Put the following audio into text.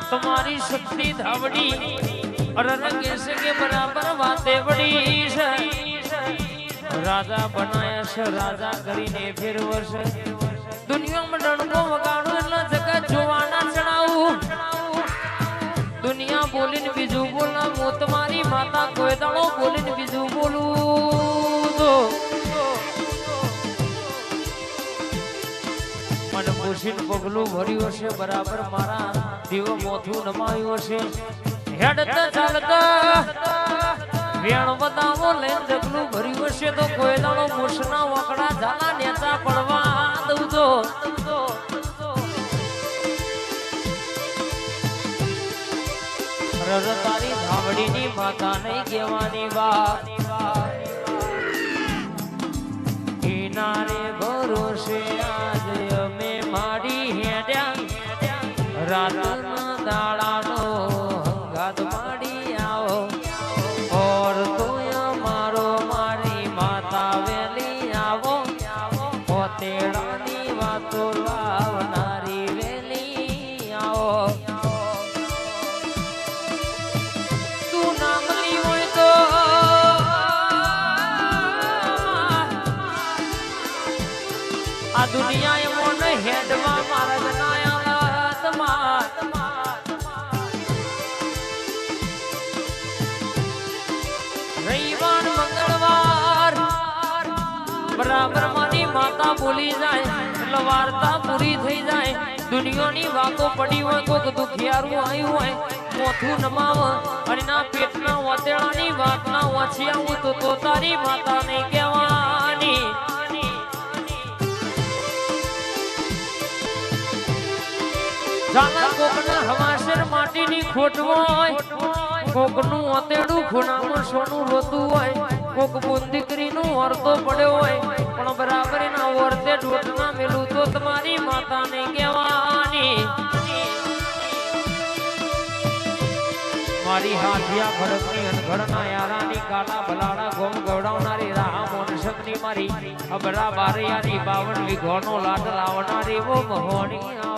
तुम्हारी शक्ति धावड़ी कैसे के बराबर बातें बड़ी राजा बनाया से राजा करीने फिर वर्ष दुनिया में डंडो वगाड़ो એટલે જગા જોવાના ચડાવું दुनिया बोलीने बीजू बोलना मो तुम्हारी माता कोई दाड़ो बोलीने बीजू बोलू तो मन पूछीन पगलू भर्યું હશે બરાબર મારા દીવો મોથું નમાયું હશે હેડતા ચાલતા વેણ બતાવો લઈને ડગલું ભર્યું હશે તો કોઈ દાડો મૂછના વાકડા ઝાલા નેતા પડવા દઉં તો રર તારી ધાવડીની માતા નહીં કહેવાની વાત કિનારે ભરોસે આજ અમે માડી હેડ્યા રાતના દાડાનો હંગાત માડી આવો ઓર તો અમારો મારી માતા વેલી આવો પોતેડાની વાતો લાવનારી વેલી આવો आ दुनिया मोन हेडवा मारा जनाया रविवार मंगलवार बराबर मारी माता बोली जाए એટલે વાર્તા પૂરી થઈ જાય દુનિયાની વાતો પડી હોય કોક દુખિયારું આવ્યું હોય મોથું નમાવ અને ના પેટના વતેડાની વાત ના ઓછી આવું તો તારી માતા ને કહેવાની જાના કોકના હવાસર માટીની ખોટ હોય કોકનું ઓતેડું ખૂણામાં સોનું રોતું હોય કોક બોન દીકરીનું વર્તો પડ્યો હોય પણ બરાબર એના વર્તે ઢોટના મેલું તો તમારી માતાને કહેવાની મારી હાથિયા ભરતની અનઘડના યારાની કાલા ભલાડા ગોમ ગવડાવનારી રાહા મોનસકની મારી અબરા બારિયાની 52 વીઘોનો લાડ લાવનારી વો મહોણી